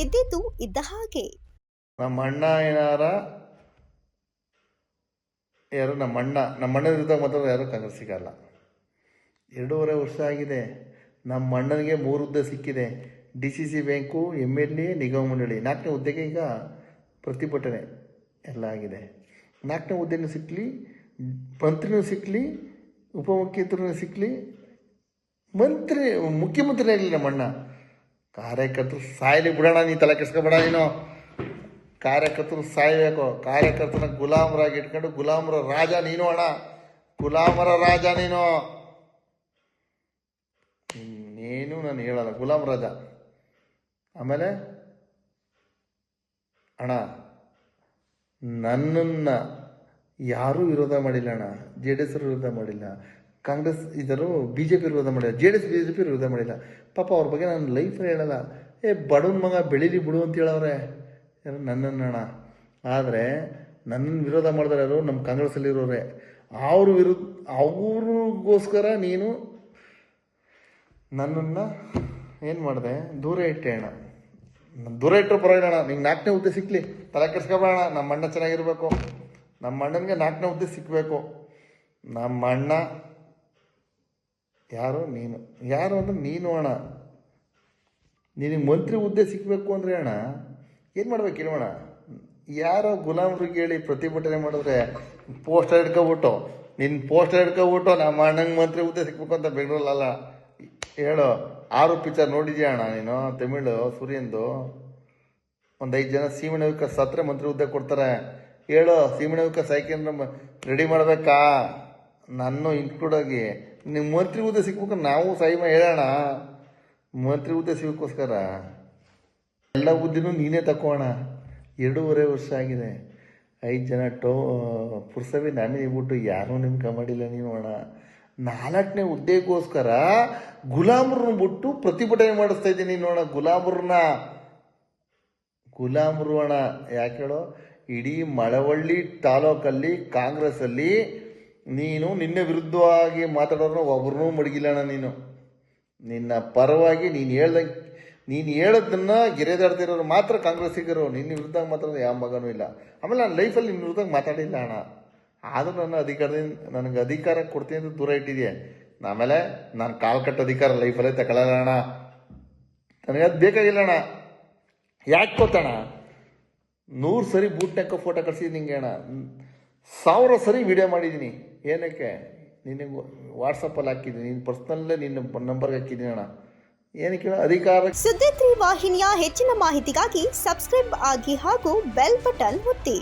ಇದ್ದಿದ್ದು ಇದ್ದ ಹಾಗೆ. ನಮ್ಮ ಅಣ್ಣ ಏನಾರ ಯಾರು ನಮ್ಮ ಅಣ್ಣನ ವಿರುದ್ಧ ಮಾತ್ರ ಯಾರು ಕಾಂಗ್ರೆಸ್ ಸಿಗಲ್ಲ. 2.5 ವರ್ಷ ಆಗಿದೆ. ನಮ್ಮ ಅಣ್ಣನಿಗೆ 3 ಹುದ್ದೆ ಸಿಕ್ಕಿದೆ. DCC ಬ್ಯಾಂಕು, MLA, ನಿಗಮ ಮಂಡಳಿ 4ನೇ ಹುದ್ದೆಗೆ ಈಗ ಪ್ರತಿಭಟನೆ ಎಲ್ಲ ಆಗಿದೆ. 4ನೇ ಹುದ್ದೆನೂ ಸಿಕ್ಕಲಿ, ಮಂತ್ರಿನೂ ಸಿಕ್ಕಲಿ, ಉಪಮುಖ್ಯಮಂತ್ರಿನೂ ಸಿಕ್ಕಲಿ, ಮುಖ್ಯಮಂತ್ರಿ ಆಗಲಿ ನಮ್ಮ ಅಣ್ಣ. ಕಾರ್ಯಕರ್ತರು ಸಾಯಲಿ ಬಿಡೋಣ, ನೀ ತಲೆ ಕೆಡ್ಸ್ಕೊಬೇಡ. ನೀನು ಕಾರ್ಯಕರ್ತರು ಸಾಯಬೇಕು. ಕಾರ್ಯಕರ್ತನ ಗುಲಾಮರಾಗಿ ಇಟ್ಕೊಂಡು ಗುಲಾಮರ ರಾಜ ನೀನು ಅಣ್ಣ, ಗುಲಾಮರ ರಾಜ ನೀನು. ಇನ್ನೇನು ನಾನು ಹೇಳಲ್ಲ, ಗುಲಾಮ್ ರಾಜ. ಆಮೇಲೆ ಅಣ್ಣ, ನನ್ನನ್ನು ಯಾರೂ ವಿರೋಧ ಮಾಡಿಲ್ಲ ಅಣ್ಣ. JDS ವಿರೋಧ ಮಾಡಿಲ್ಲ, ಕಾಂಗ್ರೆಸ್ ಇದರು BJP ವಿರೋಧ ಮಾಡಿಲ್ಲ, JDS BJP ವಿರೋಧ ಮಾಡಿಲ್ಲ. ಪಾಪ ಅವ್ರ ಬಗ್ಗೆ ನಾನು ಲೈಫಲ್ಲಿ ಹೇಳಲ್ಲ. ಬಡವನ ಮಗ ಬೆಳೀಲಿ ಬಿಡು ಅಂತ ಹೇಳವ್ರೆ ಯಾರು ನನ್ನನ್ನು ಅಣ್ಣ. ಆದರೆ ನನ್ನನ್ನು ವಿರೋಧ ಮಾಡಿದ್ರೆ ಯಾರು ನಮ್ಮ ಕಾಂಗ್ರೆಸ್ಸಲ್ಲಿರೋರೆ. ಅವ್ರಿಗೋಸ್ಕರ ನೀನು ನನ್ನನ್ನು ಏನು ಮಾಡಿದೆ, ದೂರ ಇಟ್ಟೆ ಅಣ್ಣ. ದೂರ ಇಟ್ಟರು ಪರವಾಗಿಲ್ಲ ಅಣ್ಣ, ನಿಂಗೆ 4ನೇ ಹುದ್ದೆ ಸಿಕ್ಕಲಿ, ತಲೆ ಕೆಡ್ಸ್ಕೊಬೇಡ. ನಮ್ಮ ಅಣ್ಣ ಚೆನ್ನಾಗಿರ್ಬೇಕು, ನಮ್ಮ ಅಣ್ಣನಿಗೆ 4ನೇ ಹುದ್ದೆ ಸಿಕ್ಕಬೇಕು. ನಮ್ಮ ಅಣ್ಣ ಯಾರು, ನೀನು ಯಾರು ಅಂದ್ರೆ ನೀನು ಅಣ್ಣ. ನಿನಗೆ ಮಂತ್ರಿ ಹುದ್ದೆ ಸಿಕ್ಕಬೇಕು ಅಂದರೆ ಅಣ್ಣ ಏನು ಮಾಡ್ಬೇಕು ಇರೋಣ? ಯಾರೋ ಗುಲಾಮ್ರಿಗೆ ಹೇಳಿ ಪ್ರತಿಭಟನೆ ಮಾಡಿದ್ರೆ ಪೋಸ್ಟರ್ ಹಿಡ್ಕೊಬಿಟ್ಟು ನಮ್ಮ ಅಣ್ಣಂಗೆ ಮಂತ್ರಿ ಹುದ್ದೆ ಸಿಕ್ಬೇಕು ಅಂತ ಬೆಂಗಳೂರಲ್ಲ ಹೇಳು. 6 ಪಿಕ್ಚರ್ ನೋಡಿದ್ಯಾ ಅಣ್ಣ ನೀನು? ತಮಿಳು ಸೂರ್ಯಂದು ಒಂದು 5 ಜನ ಸೀಮೆಣ್ಣೆ ವಿಕಾಸ್ ಸತ್ರೆ ಮಂತ್ರಿ ಹುದ್ದೆ ಕೊಡ್ತಾರೆ. ಹೇಳು, ಸೀಮೆಣ್ಣೆ ವಿಕಾಸ್ ಆಯ್ಕೆಂದ್ರೆ ರೆಡಿ ಮಾಡಬೇಕಾ? ನಾನು ಇನ್ಕ್ಲೂಡ್ ಆಗಿ ನೀವು ಮಂತ್ರಿ ಹುದ್ದೆ ಸಿಕ್ಬೇಕು. ನಾವು ಸೈಮ ಹೇಳೋಣ, ಮಂತ್ರಿ ಹುದ್ದೆ ಸಿಗೋಕ್ಕೋಸ್ಕರ ಎಲ್ಲ ಹುದ್ದೆನೂ ನೀನೇ ತಗೋಣ. 2.5 ವರ್ಷ ಆಗಿದೆ. 5 ಜನ ಪುರಸಭೆ ನಾಮಿನಿ ಬಿಟ್ಟು ಯಾರೂ ನಿಮ್ಗೆ ಮಾಡಿಲ್ಲ ನೀವು ಅಣ್ಣ. 4ನೇ ಹುದ್ದೆಗೋಸ್ಕರ ಗುಲಾಮರನ್ನ ಬಿಟ್ಟು ಪ್ರತಿಭಟನೆ ಮಾಡಿಸ್ತಾ ಇದ್ದೀನಿ ನೋಡ. ಗುಲಾಮರು ಅಣ್ಣ. ಯಾಕೆ ಹೇಳೋ? ಇಡೀ ಮಳವಳ್ಳಿ ತಾಲೂಕಲ್ಲಿ ಕಾಂಗ್ರೆಸ್ಸಲ್ಲಿ ನೀನು ನಿನ್ನೆ ವಿರುದ್ಧವಾಗಿ ಮಾತಾಡೋರು ಒಬ್ರನ್ನೂ ಮಡಗಿಲ್ಲ ಅಣ್ಣ. ನೀನು ನಿನ್ನ ಪರವಾಗಿ ನೀನು ಹೇಳೋದನ್ನ ಗೆರೆದಾಡ್ತಿರೋರು ಮಾತ್ರ ಕಾಂಗ್ರೆಸ್ಸಿಗರು. ನಿನ್ನ ವಿರುದ್ಧ ಮಾತಾಡೋದು ಯಾವ ಮಗನೂ ಇಲ್ಲ. ಆಮೇಲೆ ನಾನು ಲೈಫಲ್ಲಿ ನಿನ್ನ ವಿರುದ್ಧ ಮಾತಾಡಿಲ್ಲ ಅಣ್ಣ. ಆದರೂ ನನ್ನ ನನಗೆ ಅಧಿಕಾರ ಕೊಡ್ತೀನಿ ಅಂತ ದೂರ ಇಟ್ಟಿದೆಯಾ. ಆಮೇಲೆ ನಾನು ಕಾಲು ಕಟ್ಟ ಅಧಿಕಾರ ಲೈಫಲ್ಲೇ ತಗೊಳ್ಳಲ್ಲ ಅಣ್ಣ. ನನಗೆ ಅದು ಬೇಕಾಗಿಲ್ಲ ಅಣ್ಣ. ಯಾಕೆ ಗೊತ್ತಣ್ಣ? 100 ಸರಿ ಬೂಟ್ನಾಕ ಫೋಟೋ ಕಳಿಸಿದ್ದೀನಿ ನಿಂಗೆ ಅಣ್ಣ. 1000 ಸರಿ ವಿಡಿಯೋ ಮಾಡಿದ್ದೀನಿ. ಏನಕ್ಕೆ? ನಿನಗೆ ವಾಟ್ಸಪ್ಪಲ್ಲಿ ಹಾಕಿದ್ದೀನಿ, ನಿನ್ನ ಪರ್ಸ್ನಲ್ಲೇ ನಿನ್ನ ನಂಬರ್ಗೆ ಹಾಕಿದ್ದೀನಿ ಅಣ್ಣ. ಏನಕ್ಕೆ ಅಧಿಕಾರ. ಸುದ್ದಿ 3 ವಾಹಿನಿಯ ಹೆಚ್ಚಿನ ಮಾಹಿತಿಗಾಗಿ ಸಬ್ಸ್ಕ್ರೈಬ್ ಆಗಿ ಹಾಗೂ ಬೆಲ್ ಬಟನ್ ಒತ್ತಿ.